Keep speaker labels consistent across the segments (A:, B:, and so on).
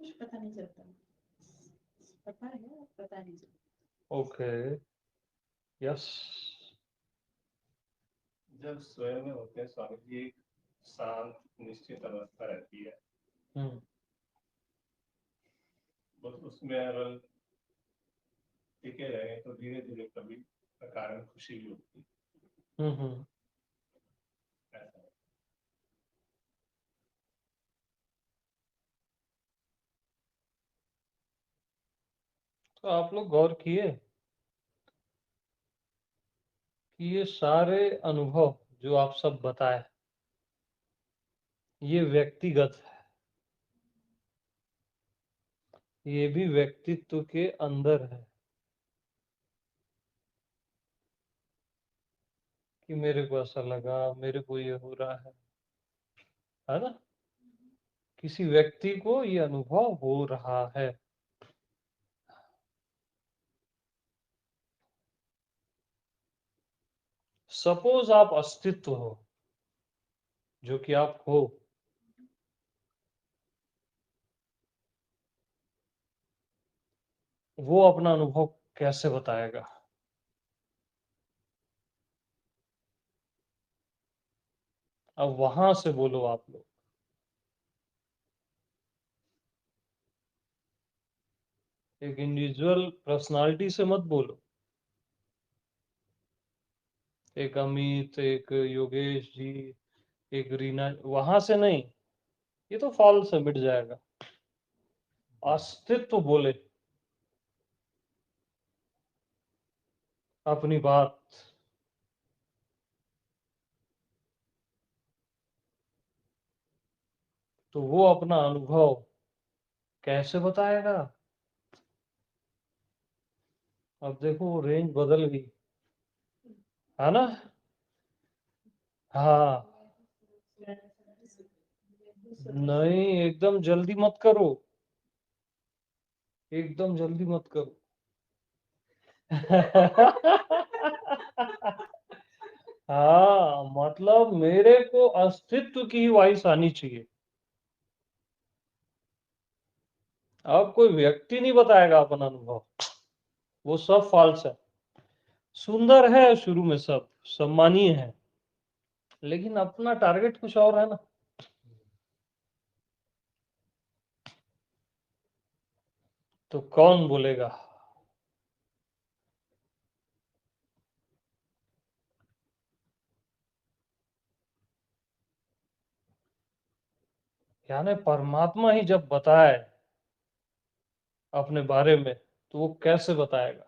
A: कुछ पता नहीं चलता, पता है पता नहीं चलता।
B: Okay, yes.
C: जब स्वयं में होते हैं स्वामी जी, एक शांत निश्चित अवस्था रहती है,
B: हम्म
C: बस उसमें अगर टिके रहे तो धीरे धीरे कभी अकारण खुशी भी होती
B: हम्म।
C: है, ऐसा है।
B: तो आप लोग गौर किए कि ये सारे अनुभव जो आप सब बताए, ये व्यक्तिगत है, ये भी व्यक्तित्व के अंदर है कि मेरे को ऐसा लगा, मेरे को ये हो रहा है ना? किसी व्यक्ति को ये अनुभव हो रहा है। सपोज आप अस्तित्व हो, जो कि आप हो, वो अपना अनुभव कैसे बताएगा? अब वहां से बोलो आप लोग। एक इंडिविजुअल पर्सनालिटी से मत बोलो, एक अमित, एक योगेश जी, एक रीना, वहां से नहीं। ये तो फॉल्स है, मिट जाएगा। अस्तित्व बोले अपनी बात, तो वो अपना अनुभव कैसे बताएगा? अब देखो रेंज बदल गई, है ना? हाँ, नहीं एकदम जल्दी मत करो, एकदम जल्दी मत करो। हाँ, मतलब मेरे को अस्तित्व की ही वॉइस आनी चाहिए। अब कोई व्यक्ति नहीं बताएगा अपना अनुभव, वो सब फॉल्स है। सुंदर है शुरू में, सब सम्मानीय है, लेकिन अपना टारगेट कुछ और है ना। तो कौन बोलेगा? यानी परमात्मा ही जब बताए अपने बारे में, तो वो कैसे बताएगा?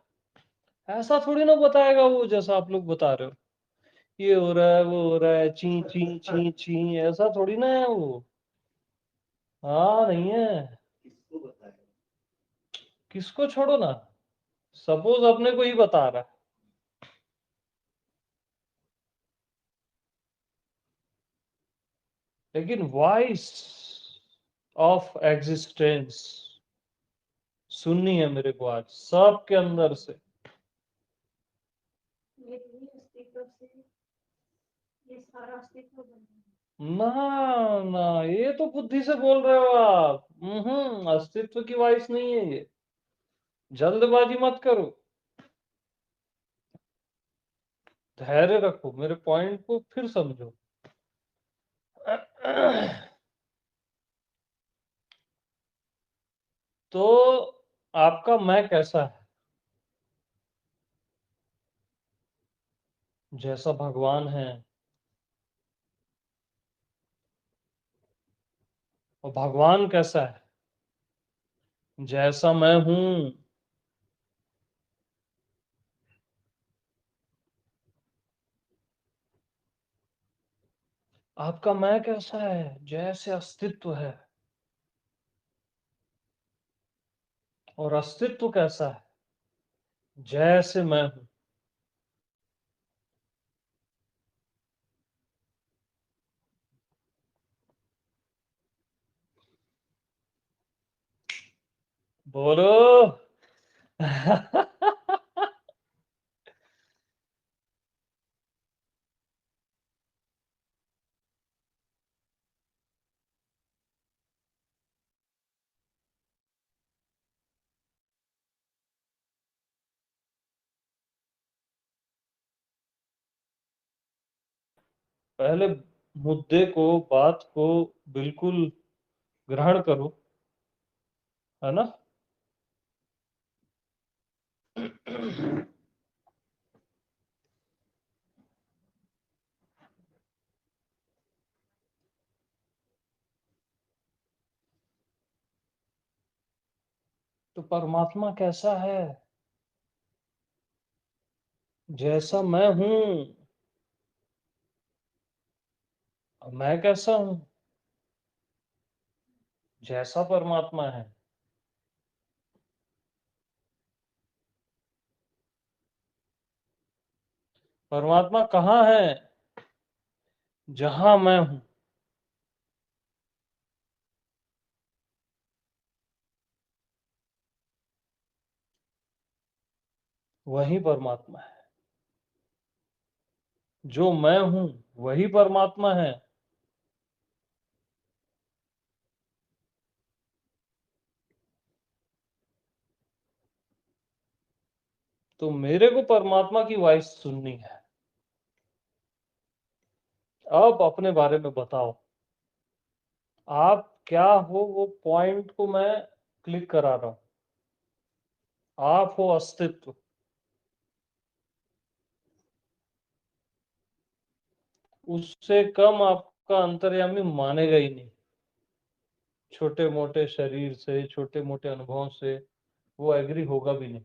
B: ऐसा थोड़ी ना बताएगा वो, जैसा आप लोग बता रहे हो, ये हो रहा है, वो हो रहा है, ची ची ची ची, ऐसा थोड़ी ना है वो। हाँ, नहीं है।
D: किसको बताएगा?
B: किसको छोड़ो ना, सपोज अपने को ही बता रहा है, लेकिन वॉइस ऑफ एग्जिस्टेंस सुननी है मेरे को आज सबके अंदर से।
A: ये अस्तित्व से ये सारा अस्तित्व बना है।
B: ना ना, ये तो बुद्धि से बोल रहे हो आप। अस्तित्व की वॉइस नहीं है ये, जल्दबाजी मत करो, धैर्य रखो, मेरे पॉइंट को फिर समझो। तो आपका मैं कैसा है? जैसा भगवान है। और भगवान कैसा है? जैसा मैं हूं। आपका मैं कैसा है? जैसे अस्तित्व है। और अस्तित्व कैसा है? जैसे मैं हूं। बोलो। पहले मुद्दे को, बात को बिल्कुल ग्रहण करो, है ना। तो परमात्मा कैसा है? जैसा मैं हूं। अब मैं कैसा हूं? जैसा परमात्मा है। परमात्मा कहाँ है? जहां मैं हूं। वही परमात्मा है। जो मैं हूं वही परमात्मा है। तो मेरे को परमात्मा की वॉइस सुननी है। अब अपने बारे में बताओ, आप क्या हो? वो पॉइंट को मैं क्लिक करा रहा हूं। आप हो अस्तित्व। उससे कम आपका अंतर्यामी मानेगा ही नहीं। छोटे मोटे शरीर से, छोटे मोटे अनुभवों से वो एग्री होगा भी नहीं।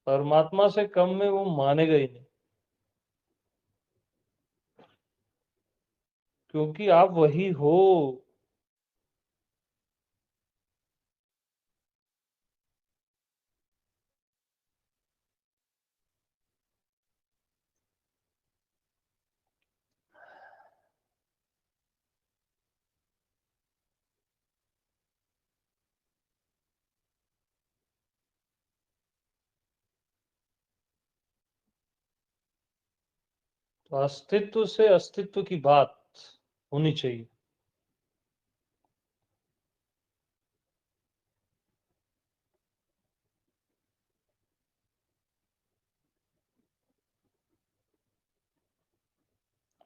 B: परमात्मा से कम में वो मानेगा ही नहीं, क्योंकि आप वही हो। तो अस्तित्व से अस्तित्व की बात होनी चाहिए।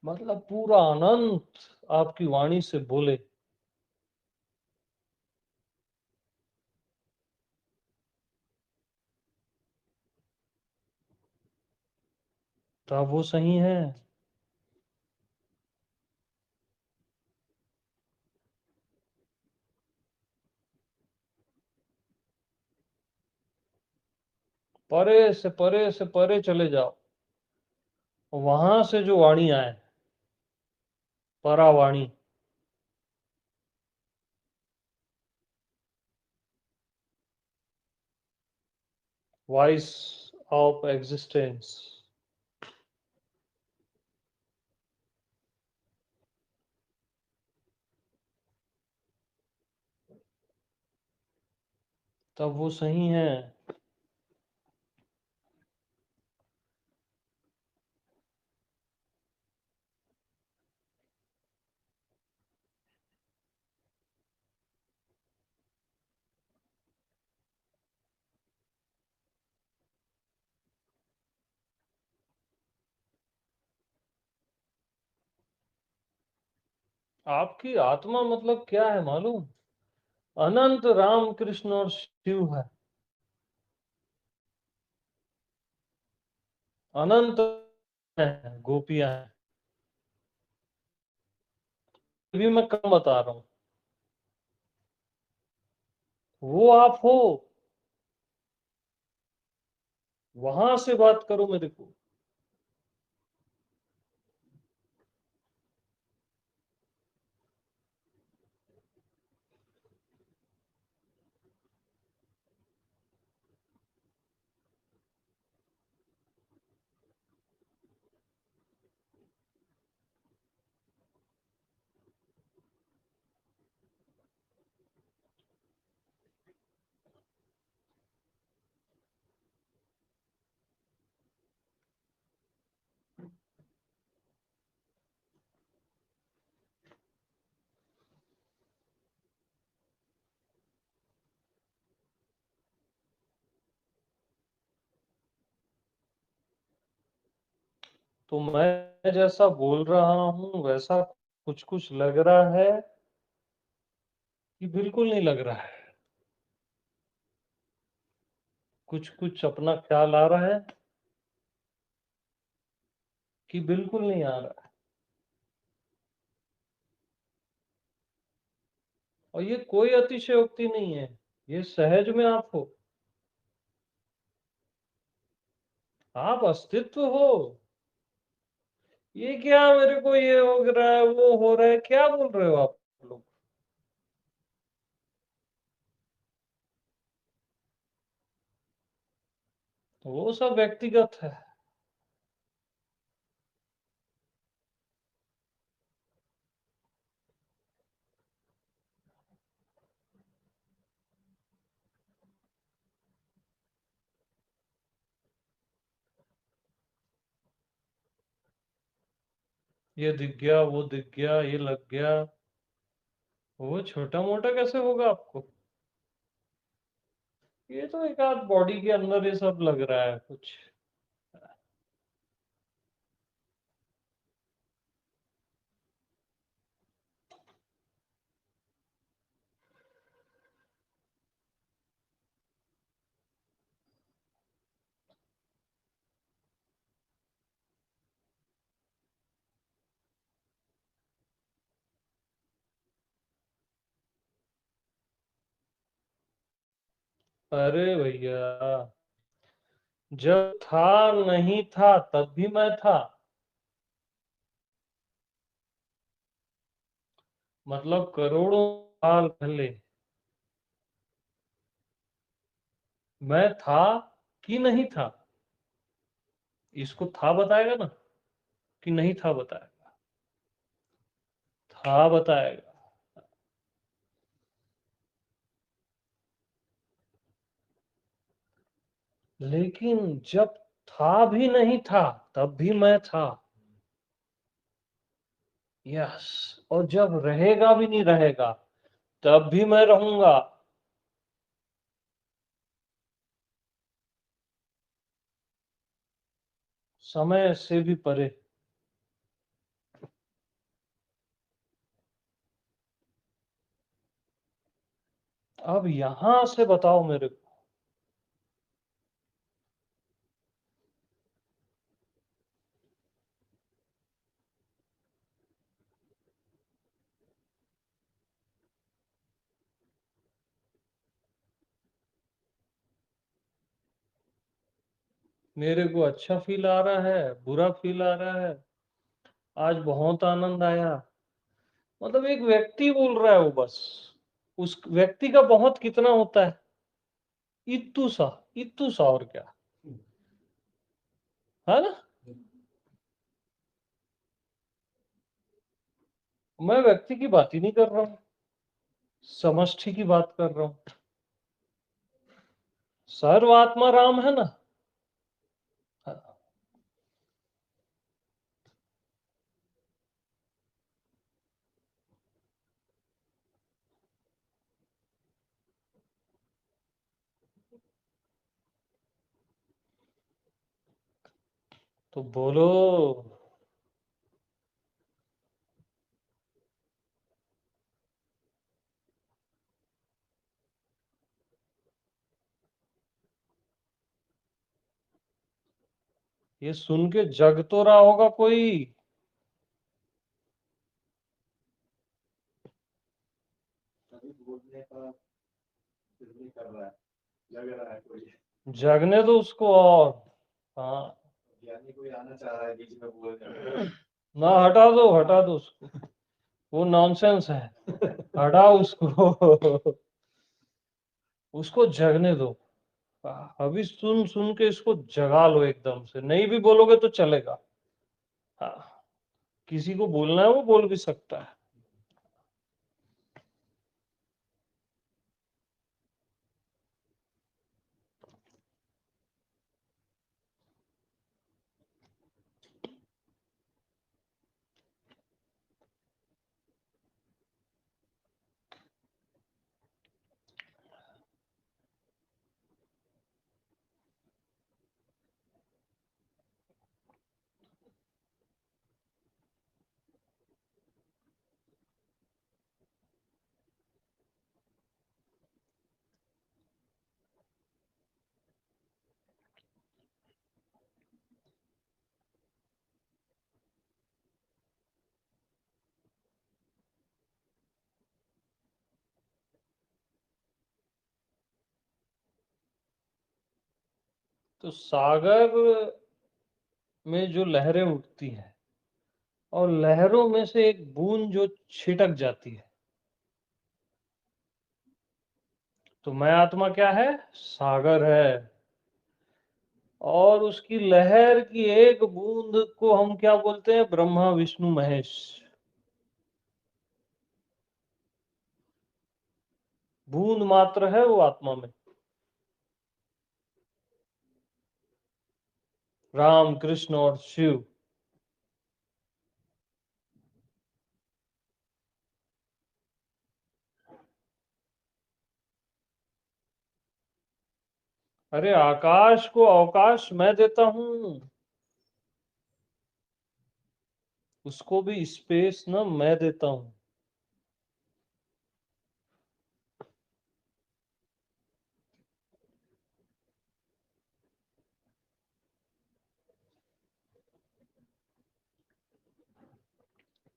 B: मतलब पूरा अनंत आपकी वाणी से बोले, तब वो सही है। परे से परे चले जाओ, वहां से जो वाणी आए, परावाणी। Voice of existence. तब वो सही है। आपकी आत्मा मतलब क्या है मालूम? अनंत राम कृष्ण और शिव है। अनंत है, गोपियां हैं। भी मैं कम बता रहा हूं। वो आप हो। वहां से बात करो मेरे को। तो मैं जैसा बोल रहा हूँ वैसा कुछ कुछ लग रहा है कि बिल्कुल नहीं लग रहा है? कुछ कुछ अपना ख्याल आ रहा है कि बिल्कुल नहीं आ रहा है? और ये कोई अतिशयोक्ति नहीं है, ये सहज में आप हो, आप अस्तित्व हो। ये क्या मेरे को ये हो रहा है, वो हो रहा है, क्या बोल रहे हो आप लोग? वो सब व्यक्तिगत है। ये दिख गया, वो दिख गया, ये लग गया, वो छोटा मोटा कैसे होगा आपको? ये तो एक आध बॉडी के अंदर ये सब लग रहा है कुछ। अरे भैया, जब था नहीं था तब भी मैं था। मतलब करोड़ों साल पहले मैं था कि नहीं था? इसको था बताएगा ना, कि नहीं था बताएगा? था बताएगा। लेकिन जब था भी नहीं था तब भी मैं था। यस। और जब रहेगा भी नहीं रहेगा तब भी मैं रहूंगा। समय से भी परे। अब यहां से बताओ मेरे को। मेरे को अच्छा फील आ रहा है, बुरा फील आ रहा है, आज बहुत आनंद आया। मतलब एक व्यक्ति बोल रहा है वो, बस उस व्यक्ति का बहुत कितना होता है? इत्तू सा, इत्तू सा, और क्या है ना? मैं व्यक्ति की बात ही नहीं कर रहा हूँ, समष्टि की बात कर रहा हूँ। सर्वात्मा राम है ना। हाँ, तो बोलो। ये सुन के जग तो रहा होगा कोई।
C: अभी बोलने का दिल नहीं कर रहा है, लग रहा है कोई
B: जगने दो उसको। और हाँ,
C: ज्ञानी कोई आना चाह रहा है बीच में बोलने।
B: ना, हटा दो उसको, वो नॉनसेंस है। हटाओ उसको। उसको जगने दो। अभी सुन सुन के इसको जगा लो एकदम से, नहीं भी बोलोगे तो चलेगा। हाँ, किसी को बोलना है वो बोल भी सकता है। तो सागर में जो लहरें उठती हैं और लहरों में से एक बूंद जो छिटक जाती है, तो मैं आत्मा क्या है? सागर है। और उसकी लहर की एक बूंद को हम क्या बोलते हैं? ब्रह्मा विष्णु महेश। बूंद मात्र है वो आत्मा में। राम कृष्ण और शिव। अरे आकाश को अवकाश मैं देता हूं, उसको भी स्पेस ना मैं देता हूं।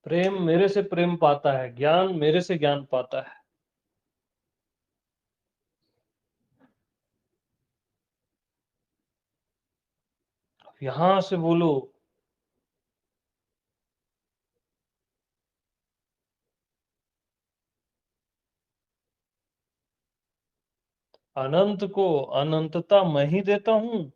B: प्रेम मेरे से प्रेम पाता है, ज्ञान मेरे से ज्ञान पाता है। यहां से बोलो, अनंत को अनंतता मैं ही देता हूं।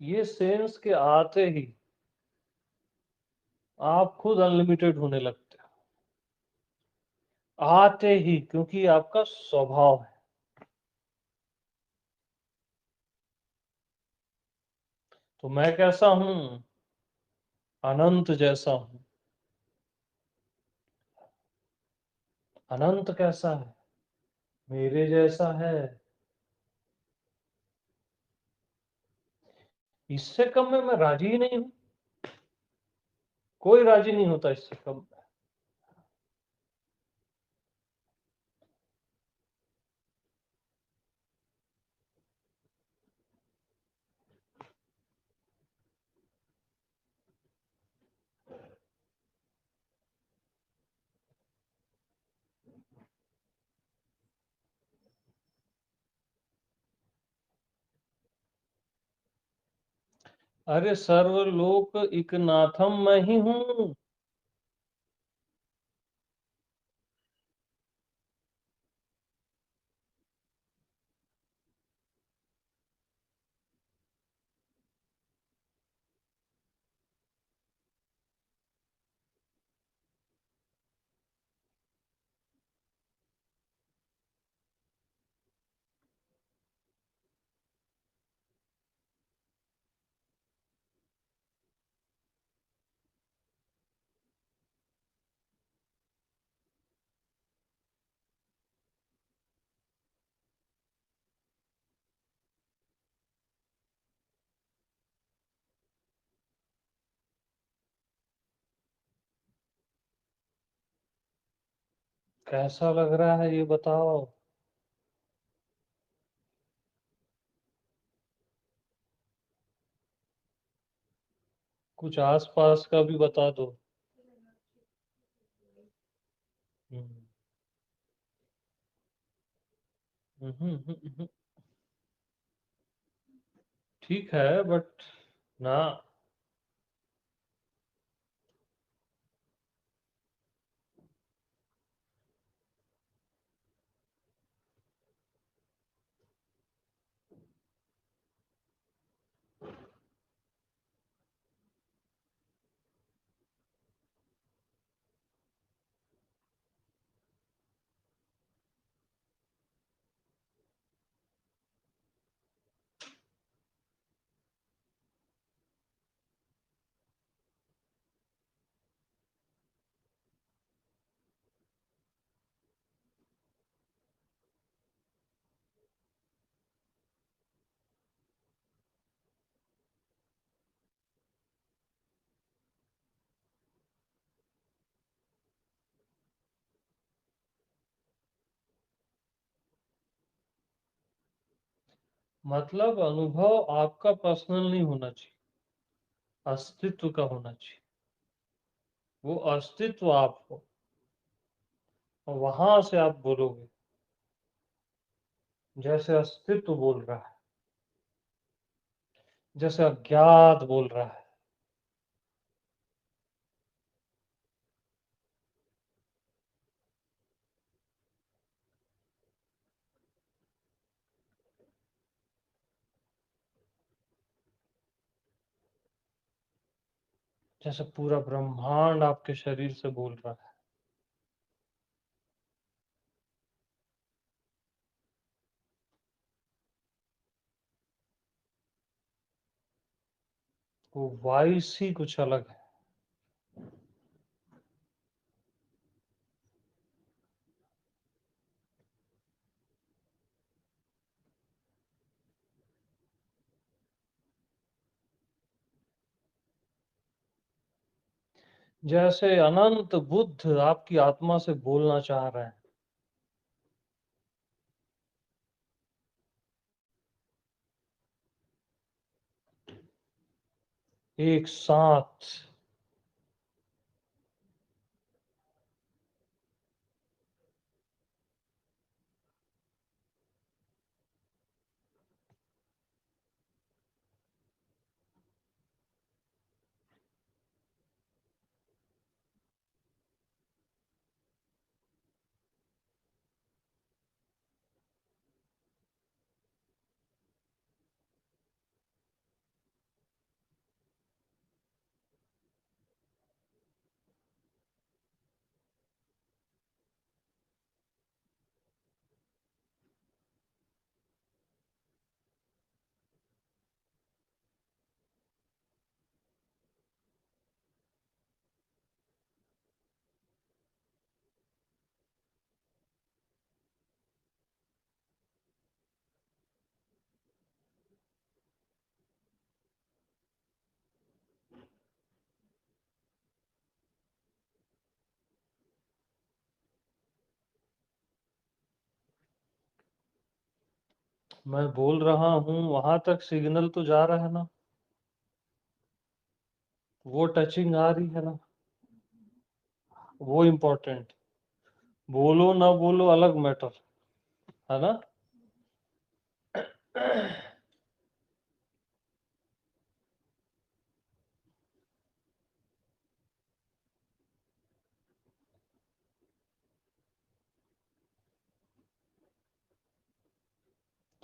B: ये सेंस के आते ही आप खुद अनलिमिटेड होने लगते हो, आते ही, क्योंकि आपका स्वभाव है। तो मैं कैसा हूं? अनंत जैसा हूं। अनंत कैसा है? मेरे जैसा है। इससे कम में मैं राजी ही नहीं हूं। कोई राजी नहीं होता इससे कम। अरे सर्वलोक एक नाथम मैं ही हूं। कैसा लग रहा है ये बताओ? कुछ आसपास का भी बता दो। हम्म, हम्म। ठीक है बट ना। मतलब अनुभव आपका पर्सनल नहीं होना चाहिए, अस्तित्व का होना चाहिए। वो अस्तित्व आप हो, और वहां से आप बोलोगे जैसे अस्तित्व बोल रहा है, जैसे अज्ञात बोल रहा है। जैसे पूरा ब्रह्मांड आपके शरीर से बोल रहा है। वो वॉइस ही कुछ अलग है। जैसे अनंत बुद्ध आपकी आत्मा से बोलना चाह रहे हैं। एक साथ। मैं बोल रहा हूं, वहां तक सिग्नल तो जा रहा है ना? वो टचिंग आ रही है ना? वो इम्पोर्टेंट। बोलो ना बोलो अलग मैटर है ना।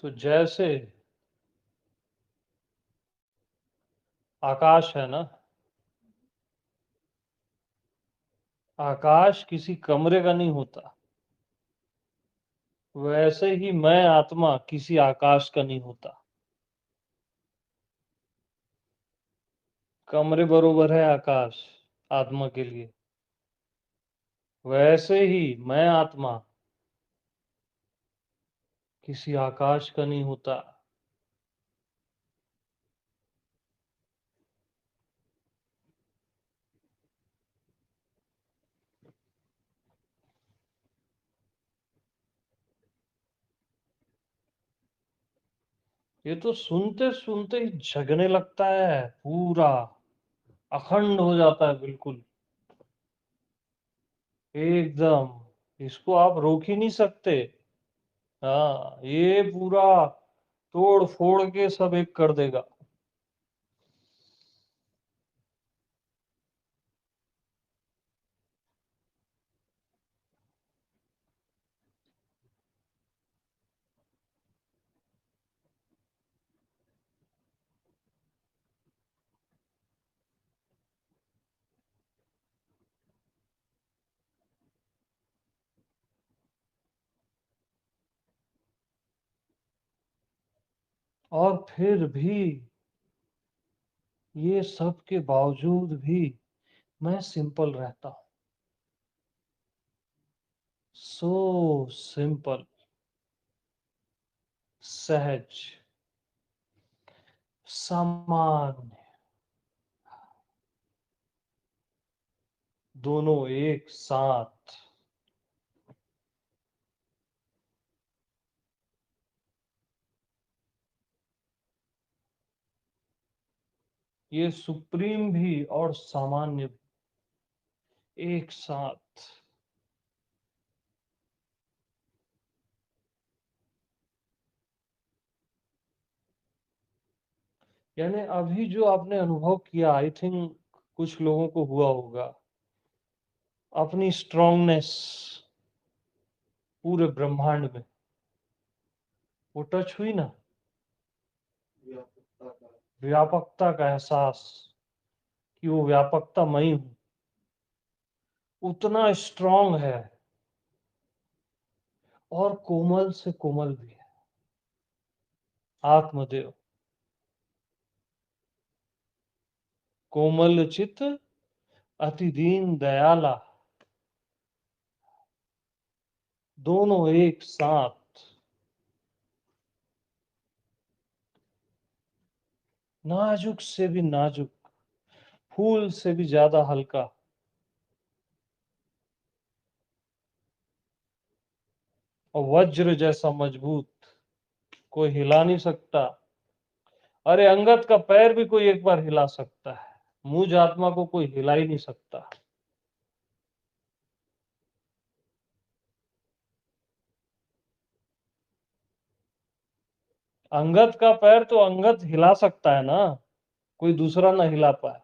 B: तो जैसे आकाश है ना, आकाश किसी कमरे का नहीं होता, वैसे ही मैं आत्मा किसी आकाश का नहीं होता। कमरे बरोबर है आकाश आत्मा के लिए, वैसे ही मैं आत्मा किसी आकाश का नहीं होता। ये तो सुनते सुनते ही जगने लगता है, पूरा अखंड हो जाता है बिल्कुल, एकदम। इसको आप रोक ही नहीं सकते। हाँ, ये पूरा तोड़ फोड़ के सब एक कर देगा। और फिर भी, ये सब के बावजूद भी मैं सिंपल रहता हूँ। सो सिंपल, सहज, सामान्य, दोनों एक साथ। ये सुप्रीम भी और सामान्य भी एक साथ। यानी अभी जो आपने अनुभव किया, आई थिंक कुछ लोगों को हुआ होगा, अपनी स्ट्रांगनेस पूरे ब्रह्मांड में वो टच हुई ना, व्यापकता का एहसास कि वो व्यापकता मैं हूं, उतना स्ट्रांग है और कोमल से कोमल भी है। आत्मदेव कोमल चित अति दीन दयाला, दोनों एक साथ। नाजुक से भी नाजुक, फूल से भी ज्यादा हल्का, और वज्र जैसा मजबूत, कोई हिला नहीं सकता। अरे अंगद का पैर भी कोई एक बार हिला सकता है, मुझ आत्मा को कोई हिला ही नहीं सकता। अंगद का पैर तो अंगद हिला सकता है ना, कोई दूसरा ना हिला पाए,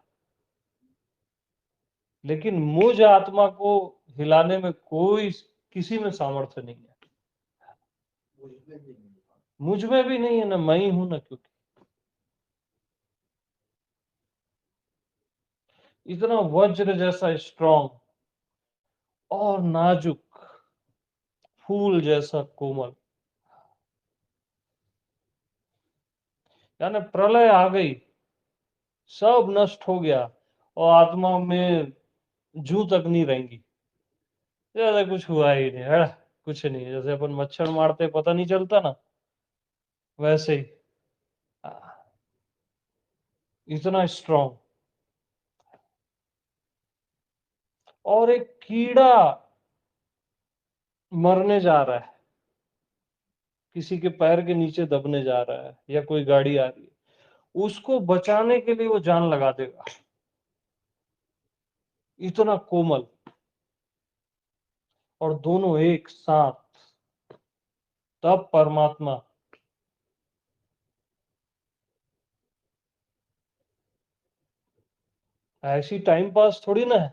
B: लेकिन मुझ आत्मा को हिलाने में कोई किसी में सामर्थ्य नहीं है। मुझ में भी नहीं है ना, मैं ही हूं ना, क्योंकि इतना वज्र जैसा स्ट्रांग और नाजुक, फूल जैसा कोमल। यानी प्रलय आ गई, सब नष्ट हो गया और आत्मा में जू तक नहीं रहेंगी, ज्यादा कुछ हुआ ही नहीं है, कुछ नहीं। जैसे अपन मच्छर मारते पता नहीं चलता ना, वैसे ही इतना स्ट्रांग। और एक कीड़ा मरने जा रहा है, किसी के पैर के नीचे दबने जा रहा है, या कोई गाड़ी आ रही है, उसको बचाने के लिए वो जान लगा देगा, इतना कोमल। और दोनों एक साथ, तब परमात्मा। ऐसी टाइम पास थोड़ी ना है।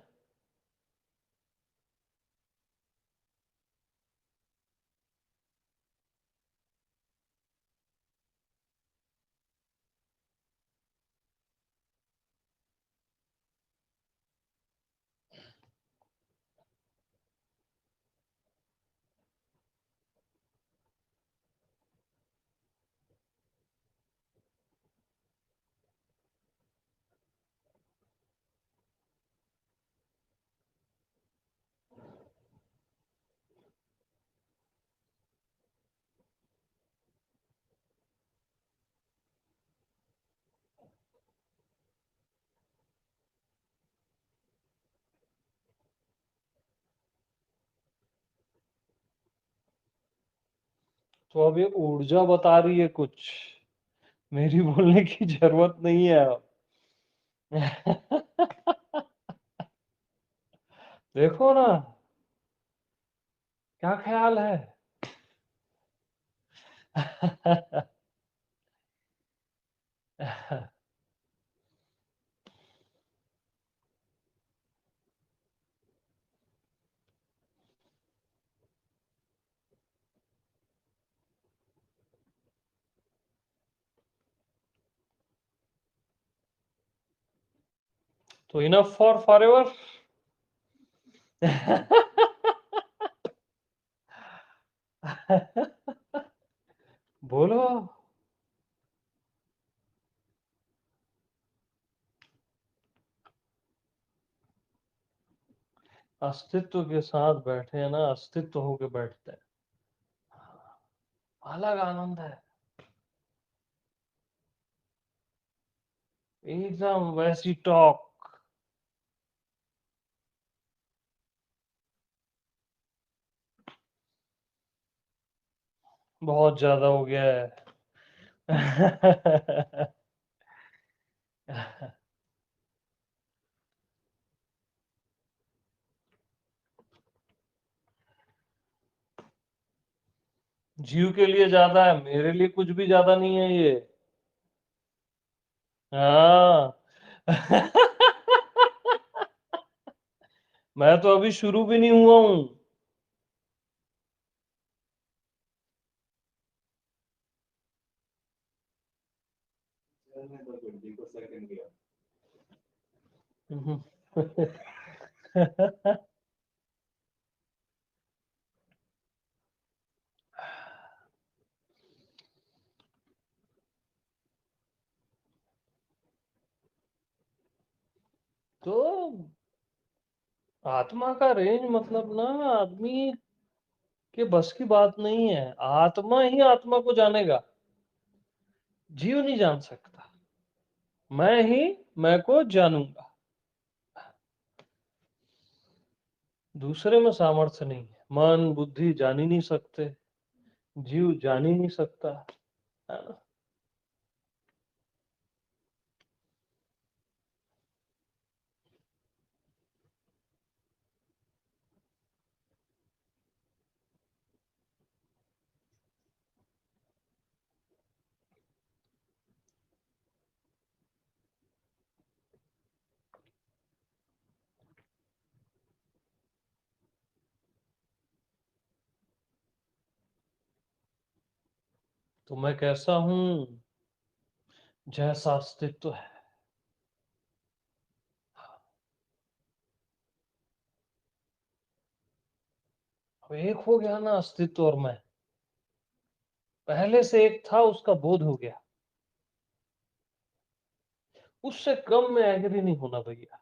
B: तो अब ये ऊर्जा बता रही है कुछ, मेरी बोलने की जरूरत नहीं है अब। देखो ना, क्या ख्याल है। तो इनफ फॉर फॉरएवर। बोलो। अस्तित्व के साथ बैठे हैं ना, अस्तित्व होके बैठते हैं, अलग आनंद है, एकदम वैसी टॉक। बहुत ज्यादा हो गया है। जीव के लिए ज्यादा है, मेरे लिए कुछ भी ज्यादा नहीं है ये। हाँ। मैं तो अभी शुरू भी नहीं हुआ हूं।
C: चलने दो, गुड्डी को सेकंड दिया।
B: तो आत्मा का रेंज मतलब ना आदमी के बस की बात नहीं है। आत्मा ही आत्मा को जानेगा, जीव नहीं जान सकता। मैं ही मैं को जानूंगा, दूसरे में सामर्थ्य नहीं है। मन बुद्धि जान ही नहीं सकते, जीव जान ही नहीं सकता, है ना। तो मैं कैसा हूं? जैसा अस्तित्व है। अब एक हो गया ना अस्तित्व और मैं, पहले से एक था, उसका बोध हो गया। उससे कम में एग्री नहीं होना भैया,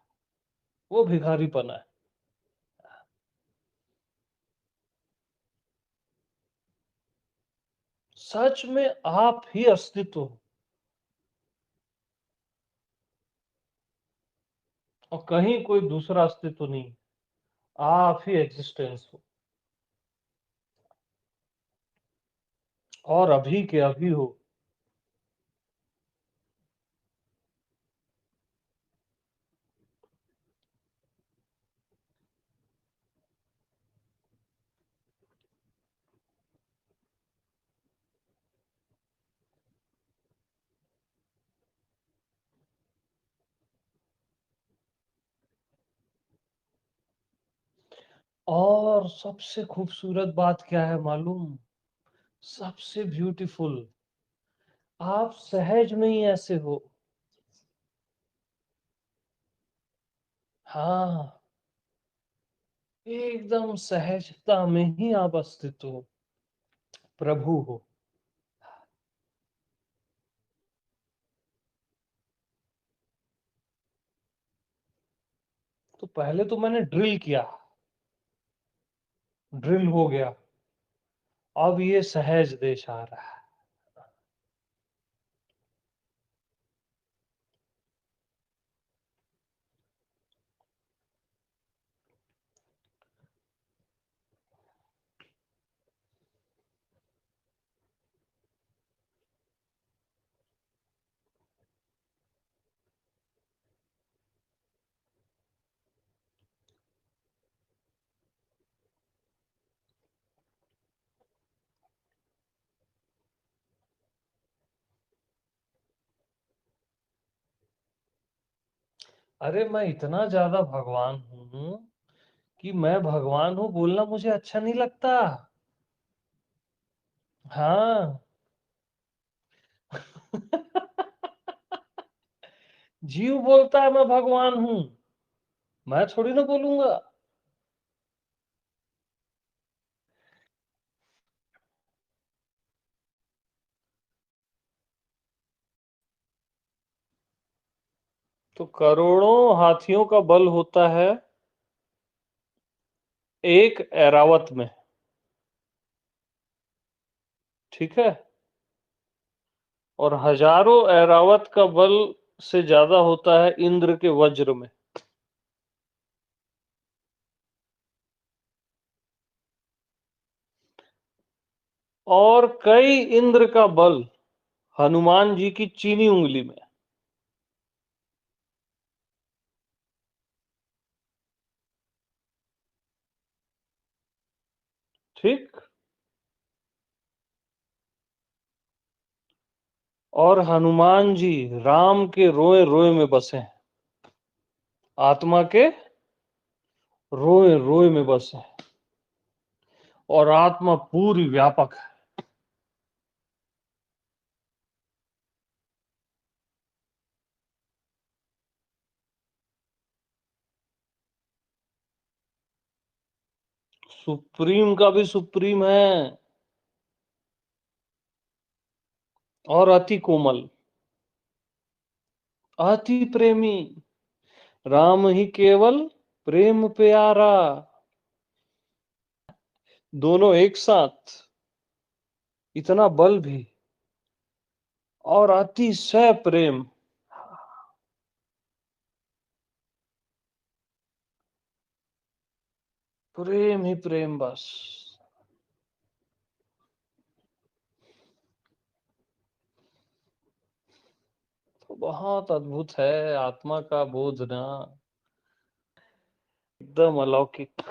B: वो भिखारीपना है। सच में आप ही अस्तित्व हो, और कहीं कोई दूसरा अस्तित्व नहीं। आप ही एग्जिस्टेंस हो, और अभी के अभी हो। और सबसे खूबसूरत बात क्या है मालूम? सबसे ब्यूटीफुल, आप सहज में ही ऐसे हो। हाँ, एकदम सहजता में ही आप अस्तित्व हो, प्रभु हो। तो पहले तो मैंने ड्रिल किया, ड्रिल हो गया, अब ये सहज देश आ रहा है। अरे मैं इतना ज्यादा भगवान हूं कि मैं भगवान हूं बोलना मुझे अच्छा नहीं लगता। हाँ। जीव बोलता है मैं भगवान हूं, मैं थोड़ी ना बोलूंगा। तो करोड़ों हाथियों का बल होता है एक ऐरावत में, ठीक है। और हजारों ऐरावत का बल से ज्यादा होता है इंद्र के वज्र में। और कई इंद्र का बल हनुमान जी की चीनी उंगली में। ठीक। और हनुमान जी राम के रोए रोए में बसे हैं, आत्मा के रोए रोए में बसे हैं, और आत्मा पूरी व्यापक है। सुप्रीम का भी सुप्रीम है, और अति कोमल, अति प्रेमी, राम ही केवल प्रेम प्यारा, दोनों एक साथ, इतना बल भी, और अतिशय प्रेम। प्रेम ही प्रेम बस। तो बहुत अद्भुत है आत्मा का बोध ना, एकदम अलौकिक।